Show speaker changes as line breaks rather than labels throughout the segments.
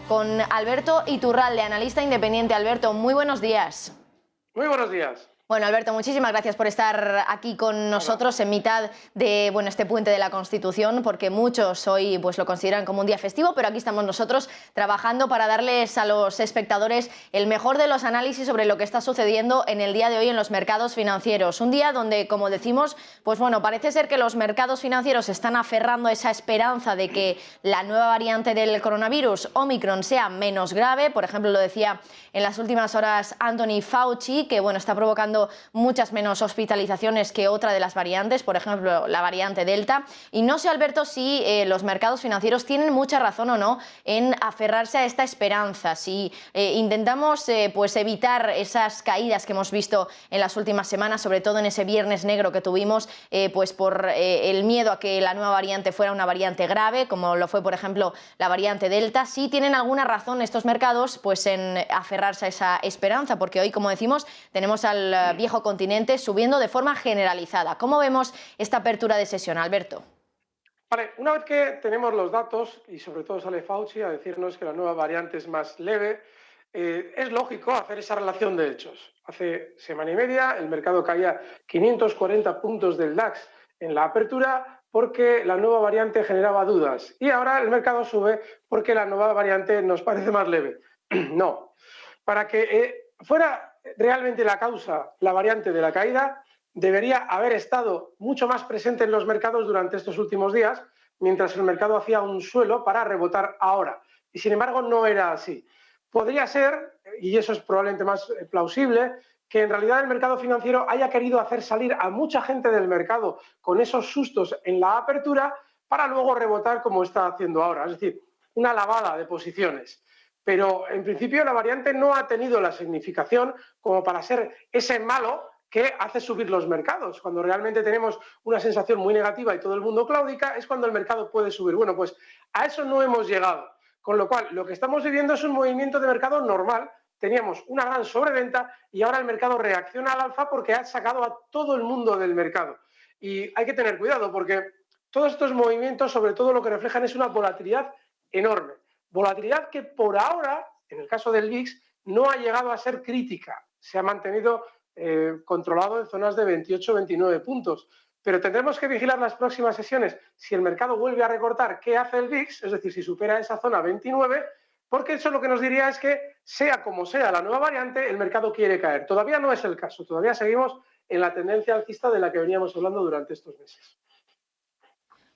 con Alberto Iturralde, analista independiente. Alberto, muy buenos días.
Muy buenos días.
Bueno, Alberto, muchísimas gracias por estar aquí con nosotros en mitad de este puente de la Constitución, porque muchos hoy lo consideran como un día festivo, pero aquí estamos nosotros trabajando para darles a los espectadores el mejor de los análisis sobre lo que está sucediendo en el día de hoy en los mercados financieros. Un día donde, como decimos, parece ser que los mercados financieros están aferrando a esa esperanza de que la nueva variante del coronavirus, Omicron, sea menos grave. Por ejemplo, lo decía en las últimas horas Anthony Fauci, que está provocando muchas menos hospitalizaciones que otra de las variantes, por ejemplo la variante Delta. Y no sé, Alberto, si los mercados financieros tienen mucha razón o no en aferrarse a esta esperanza. Si intentamos evitar esas caídas que hemos visto en las últimas semanas, sobre todo en ese viernes negro que tuvimos, por el miedo a que la nueva variante fuera una variante grave, como lo fue, por ejemplo, la variante Delta, sí tienen alguna razón estos mercados en aferrarse a esa esperanza, porque hoy, como decimos, tenemos al viejo continente subiendo de forma generalizada. ¿Cómo vemos esta apertura de sesión, Alberto?
Vale, una vez que tenemos los datos, y sobre todo sale Fauci a decirnos que la nueva variante es más leve, es lógico hacer esa relación de hechos. Hace semana y media el mercado caía 540 puntos del DAX en la apertura porque la nueva variante generaba dudas. Y ahora el mercado sube porque la nueva variante nos parece más leve. No. Para que fuera realmente la causa, la variante de la caída, debería haber estado mucho más presente en los mercados durante estos últimos días, mientras el mercado hacía un suelo para rebotar ahora. Y sin embargo no era así. Podría ser, y eso es probablemente más plausible, que en realidad el mercado financiero haya querido hacer salir a mucha gente del mercado con esos sustos en la apertura para luego rebotar como está haciendo ahora. Es decir, una lavada de posiciones. Pero en principio la variante no ha tenido la significación como para ser ese malo que hace subir los mercados. Cuando realmente tenemos una sensación muy negativa y todo el mundo claudica, es cuando el mercado puede subir. Bueno, pues a eso no hemos llegado. Con lo cual, lo que estamos viviendo es un movimiento de mercado normal. Teníamos una gran sobreventa y ahora el mercado reacciona al alza porque ha sacado a todo el mundo del mercado. Y hay que tener cuidado porque todos estos movimientos, sobre todo lo que reflejan es una volatilidad enorme. Volatilidad que por ahora, en el caso del VIX, no ha llegado a ser crítica. Se ha mantenido controlado en zonas de 28-29 puntos. Pero tendremos que vigilar las próximas sesiones. Si el mercado vuelve a recortar, ¿qué hace el VIX? Es decir, si supera esa zona 29, porque eso lo que nos diría es que, sea como sea la nueva variante, el mercado quiere caer. Todavía no es el caso. Todavía seguimos en la tendencia alcista de la que veníamos hablando durante estos meses.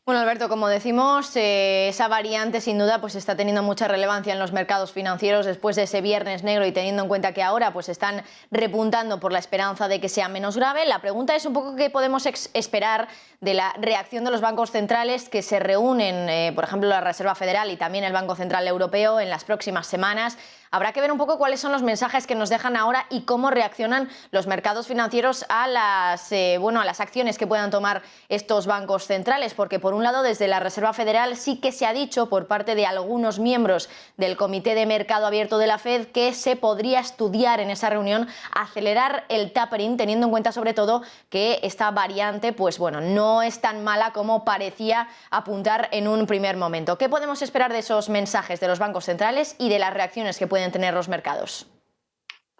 Bueno, Alberto, como decimos, esa variante sin duda está teniendo mucha relevancia en los mercados financieros después de ese viernes negro y teniendo en cuenta que ahora están repuntando por la esperanza de que sea menos grave. La pregunta es un poco qué podemos esperar de la reacción de los bancos centrales que se reúnen, por ejemplo, la Reserva Federal y también el Banco Central Europeo en las próximas semanas. Habrá que ver un poco cuáles son los mensajes que nos dejan ahora y cómo reaccionan los mercados financieros a las acciones que puedan tomar estos bancos centrales, porque por un lado desde la Reserva Federal sí que se ha dicho por parte de algunos miembros del Comité de Mercado Abierto de la Fed que se podría estudiar en esa reunión acelerar el tapering, teniendo en cuenta sobre todo que esta variante no es tan mala como parecía apuntar en un primer momento. ¿Qué podemos esperar de esos mensajes de los bancos centrales y de las reacciones que pueden tener los mercados?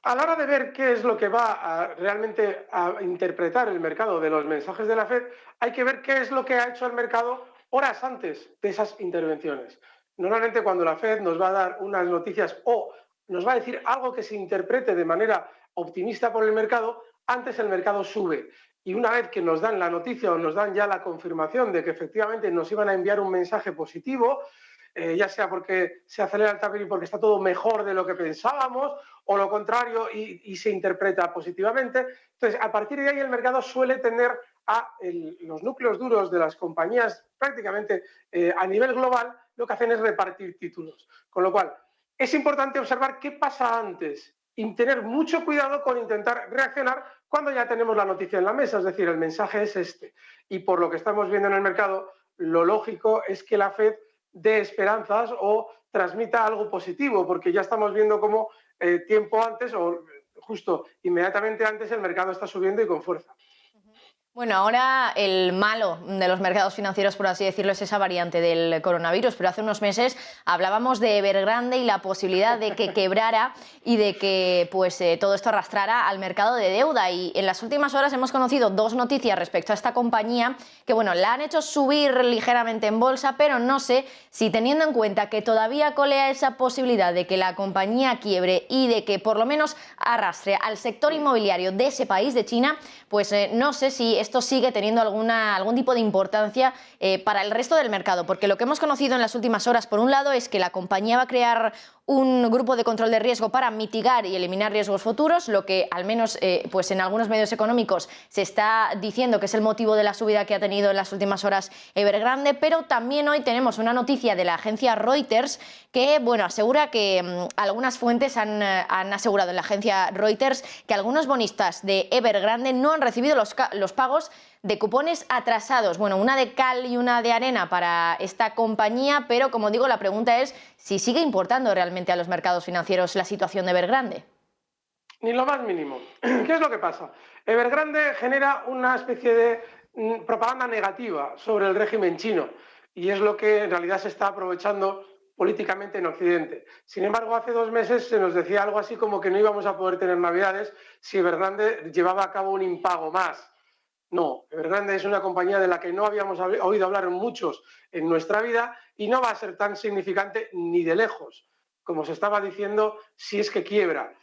A la hora de ver qué es lo que va realmente a interpretar el mercado de los mensajes de la Fed, hay que ver qué es lo que ha hecho el mercado horas antes de esas intervenciones. Normalmente cuando la Fed nos va a dar unas noticias o nos va a decir algo que se interprete de manera optimista por el mercado, antes el mercado sube. Y una vez que nos dan la noticia o nos dan ya la confirmación de que efectivamente nos iban a enviar un mensaje positivo, ya sea porque se acelera el tapering porque está todo mejor de lo que pensábamos, o lo contrario y se interpreta positivamente. Entonces, a partir de ahí el mercado suele tender a los núcleos duros de las compañías prácticamente a nivel global, lo que hacen es repartir títulos. Con lo cual, es importante observar qué pasa antes y tener mucho cuidado con intentar reaccionar cuando ya tenemos la noticia en la mesa, es decir, el mensaje es este. Y por lo que estamos viendo en el mercado, lo lógico es que la Fed dé esperanzas o transmita algo positivo, porque ya estamos viendo cómo tiempo antes o justo inmediatamente antes el mercado está subiendo y con fuerza.
Bueno, ahora el malo de los mercados financieros, por así decirlo, es esa variante del coronavirus, pero hace unos meses hablábamos de Evergrande y la posibilidad de que quebrara y de que todo esto arrastrara al mercado de deuda. Y en las últimas horas hemos conocido dos noticias respecto a esta compañía que, bueno, la han hecho subir ligeramente en bolsa, pero no sé si, teniendo en cuenta que todavía colea esa posibilidad de que la compañía quiebre y de que por lo menos arrastre al sector inmobiliario de ese país, de China, no sé si esto sigue teniendo algún tipo de importancia para el resto del mercado, porque lo que hemos conocido en las últimas horas, por un lado, es que la compañía va a crear un grupo de control de riesgo para mitigar y eliminar riesgos futuros, lo que al menos en algunos medios económicos se está diciendo que es el motivo de la subida que ha tenido en las últimas horas Evergrande, pero también hoy tenemos una noticia de la agencia Reuters que, bueno, asegura que algunas fuentes han asegurado en la agencia Reuters que algunos bonistas de Evergrande no han recibido los pagos de cupones atrasados. Bueno, una de cal y una de arena para esta compañía, pero como digo, la pregunta es si sigue importando realmente a los mercados financieros la situación de Evergrande.
Ni lo más mínimo. ¿Qué es lo que pasa? Evergrande genera una especie de propaganda negativa sobre el régimen chino y es lo que en realidad se está aprovechando políticamente en Occidente. Sin embargo, hace 2 meses se nos decía algo así como que no íbamos a poder tener Navidades si Evergrande llevaba a cabo un impago más. No, Evergrande es una compañía de la que no habíamos oído hablar muchos en nuestra vida y no va a ser tan significante ni de lejos, como se estaba diciendo, si es que quiebra.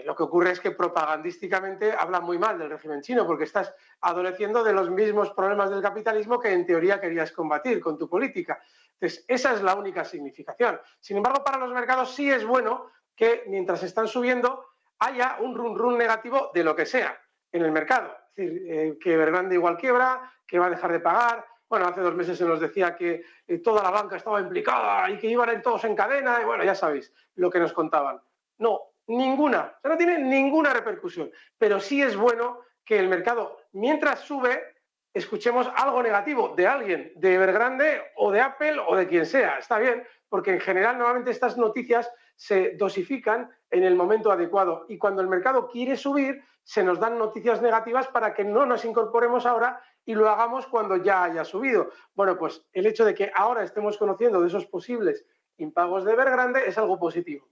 Lo que ocurre es que propagandísticamente habla muy mal del régimen chino porque estás adoleciendo de los mismos problemas del capitalismo que en teoría querías combatir con tu política. Entonces, esa es la única significación. Sin embargo, para los mercados sí es bueno que mientras están subiendo haya un run negativo de lo que sea en el mercado. Es decir, que Evergrande igual quiebra, que va a dejar de pagar. Bueno, hace 2 meses se nos decía que toda la banca estaba implicada y que iban todos en cadena. Y bueno, ya sabéis lo que nos contaban. No, ninguna. O sea, no tiene ninguna repercusión. Pero sí es bueno que el mercado, mientras sube, escuchemos algo negativo de alguien, de Evergrande o de Apple o de quien sea. Está bien, porque en general normalmente estas noticias se dosifican en el momento adecuado y cuando el mercado quiere subir se nos dan noticias negativas para que no nos incorporemos ahora y lo hagamos cuando ya haya subido. Bueno, pues el hecho de que ahora estemos conociendo de esos posibles impagos de Evergrande es algo positivo.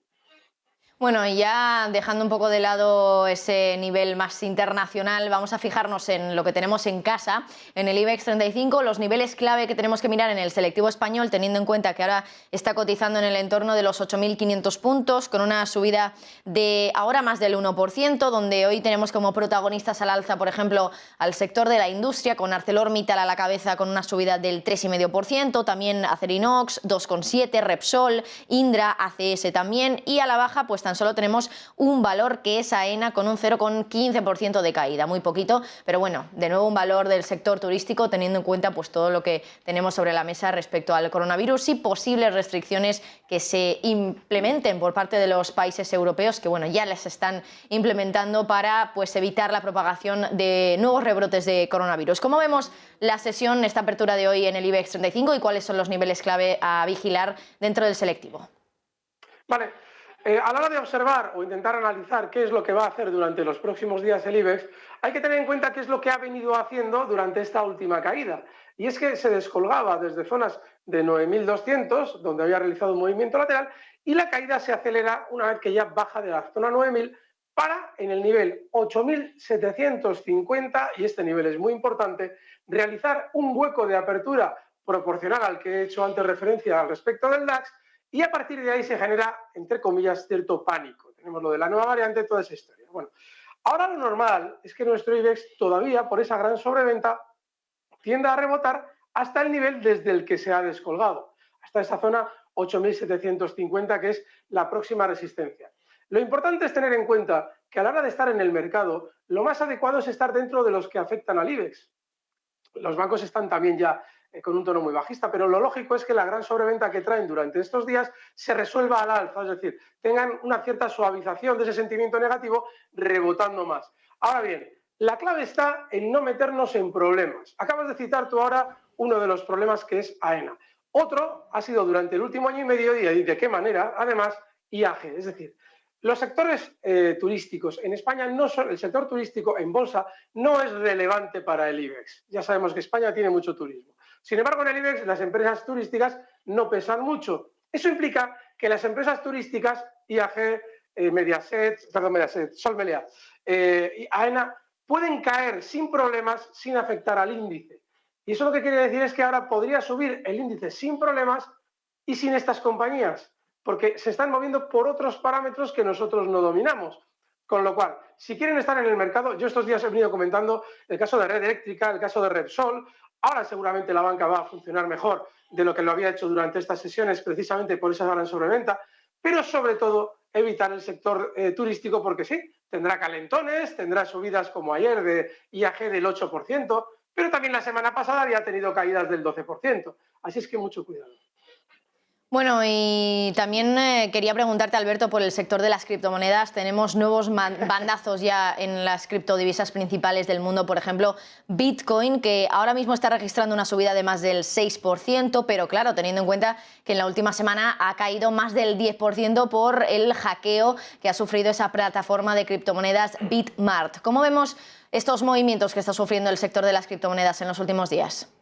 Bueno, y ya dejando un poco de lado ese nivel más internacional, vamos a fijarnos en lo que tenemos en casa, en el IBEX 35, los niveles clave que tenemos que mirar en el selectivo español, teniendo en cuenta que ahora está cotizando en el entorno de los 8.500 puntos, con una subida de ahora más del 1%, donde hoy tenemos como protagonistas al alza, por ejemplo, al sector de la industria, con ArcelorMittal a la cabeza con una subida del 3,5%, también Acerinox, 2,7%, Repsol, Indra, ACS también, y a la baja, pues tan solo tenemos un valor que es AENA con un 0,15% de caída, muy poquito, pero bueno, de nuevo un valor del sector turístico teniendo en cuenta pues todo lo que tenemos sobre la mesa respecto al coronavirus y posibles restricciones que se implementen por parte de los países europeos que bueno, ya las están implementando para pues evitar la propagación de nuevos rebrotes de coronavirus. ¿Cómo vemos la sesión, esta apertura de hoy en el IBEX 35 y cuáles son los niveles clave a vigilar dentro del selectivo?
Vale. A la hora de observar o intentar analizar qué es lo que va a hacer durante los próximos días el IBEX, hay que tener en cuenta qué es lo que ha venido haciendo durante esta última caída. Y es que se descolgaba desde zonas de 9.200, donde había realizado un movimiento lateral, y la caída se acelera una vez que ya baja de la zona 9.000 para, en el nivel 8.750, y este nivel es muy importante, realizar un hueco de apertura proporcional al que he hecho antes referencia al respecto del DAX, y a partir de ahí se genera, entre comillas, cierto pánico. Tenemos lo de la nueva variante, toda esa historia. Bueno, ahora lo normal es que nuestro IBEX todavía, por esa gran sobreventa, tienda a rebotar hasta el nivel desde el que se ha descolgado, hasta esa zona 8.750, que es la próxima resistencia. Lo importante es tener en cuenta que a la hora de estar en el mercado, lo más adecuado es estar dentro de los que afectan al IBEX. Los bancos están también ya con un tono muy bajista, pero lo lógico es que la gran sobreventa que traen durante estos días se resuelva al alza, es decir, tengan una cierta suavización de ese sentimiento negativo rebotando más. Ahora bien, la clave está en no meternos en problemas. Acabas de citar tú ahora uno de los problemas que es AENA. Otro ha sido durante el último año y medio, y de qué manera, además, IAG. Es decir, Los sectores turísticos en España, el sector turístico en bolsa no es relevante para el IBEX. Ya sabemos que España tiene mucho turismo. Sin embargo, en el IBEX las empresas turísticas no pesan mucho. Eso implica que las empresas turísticas, IAG, Mediaset, Sol Meliá y AENA, pueden caer sin problemas, sin afectar al índice. Y eso lo que quiere decir es que ahora podría subir el índice sin problemas y sin estas compañías, porque se están moviendo por otros parámetros que nosotros no dominamos. Con lo cual, si quieren estar en el mercado, yo estos días he venido comentando el caso de Red Eléctrica, el caso de Repsol. Ahora seguramente la banca va a funcionar mejor de lo que lo había hecho durante estas sesiones, precisamente por esa gran sobreventa, pero sobre todo evitar el sector turístico, porque sí, tendrá calentones, tendrá subidas como ayer de IAG del 8%, pero también la semana pasada había tenido caídas del 12%. Así es que mucho cuidado.
Bueno, y también quería preguntarte, Alberto, por el sector de las criptomonedas. Tenemos nuevos bandazos ya en las criptodivisas principales del mundo. Por ejemplo, Bitcoin, que ahora mismo está registrando una subida de más del 6%, pero claro, teniendo en cuenta que en la última semana ha caído más del 10% por el hackeo que ha sufrido esa plataforma de criptomonedas Bitmart. ¿Cómo vemos estos movimientos que está sufriendo el sector de las criptomonedas en los últimos días?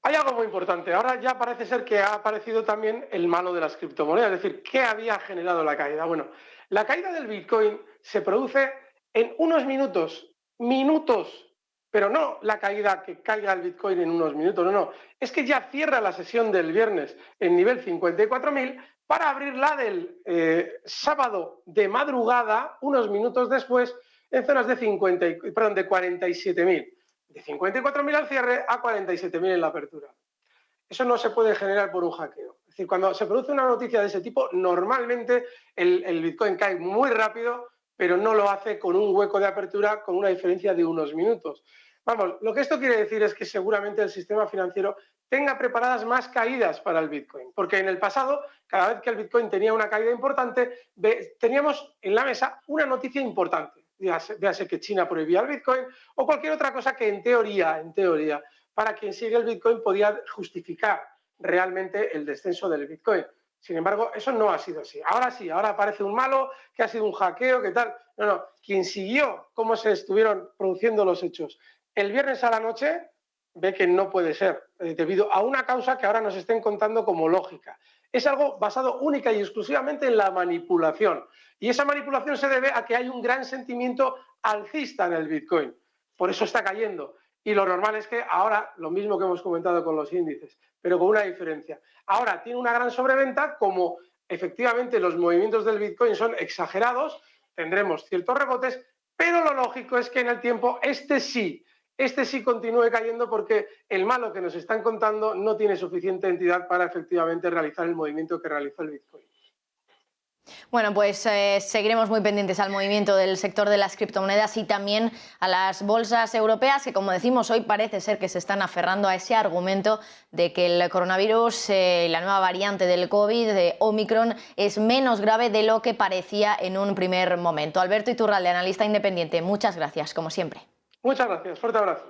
Hay algo muy importante. Ahora ya parece ser que ha aparecido también el malo de las criptomonedas, es decir, ¿qué había generado la caída? Bueno, la caída del Bitcoin se produce en unos minutos, pero no la caída que caiga el Bitcoin en unos minutos, no. Es que ya cierra la sesión del viernes en nivel 54.000 para abrirla del sábado de madrugada, unos minutos después, en zonas de 47.000. De 54.000 al cierre a 47.000 en la apertura. Eso no se puede generar por un hackeo. Es decir, cuando se produce una noticia de ese tipo, normalmente el Bitcoin cae muy rápido, pero no lo hace con un hueco de apertura con una diferencia de unos minutos. Vamos, lo que esto quiere decir es que seguramente el sistema financiero tenga preparadas más caídas para el Bitcoin, porque en el pasado, cada vez que el Bitcoin tenía una caída importante, teníamos en la mesa una noticia importante. Véase que China prohibía el Bitcoin o cualquier otra cosa que en teoría, para quien sigue el Bitcoin podía justificar realmente el descenso del Bitcoin. Sin embargo, eso no ha sido así. Ahora sí, ahora aparece un malo, que ha sido un hackeo, que tal. No, quien siguió cómo se estuvieron produciendo los hechos el viernes a la noche ve que no puede ser, debido a una causa que ahora nos estén contando como lógica. Es algo basado única y exclusivamente en la manipulación. Y esa manipulación se debe a que hay un gran sentimiento alcista en el Bitcoin. Por eso está cayendo. Y lo normal es que ahora, lo mismo que hemos comentado con los índices, pero con una diferencia. Ahora tiene una gran sobreventa, como efectivamente los movimientos del Bitcoin son exagerados, tendremos ciertos rebotes, pero lo lógico es que en el tiempo este sí continúe cayendo, porque el malo que nos están contando no tiene suficiente entidad para efectivamente realizar el movimiento que realizó el Bitcoin.
Bueno, pues seguiremos muy pendientes al movimiento del sector de las criptomonedas y también a las bolsas europeas, que como decimos hoy parece ser que se están aferrando a ese argumento de que el coronavirus, la nueva variante del COVID, de Omicron, es menos grave de lo que parecía en un primer momento. Alberto Iturralde, analista independiente, muchas gracias, como siempre.
Muchas gracias, fuerte abrazo.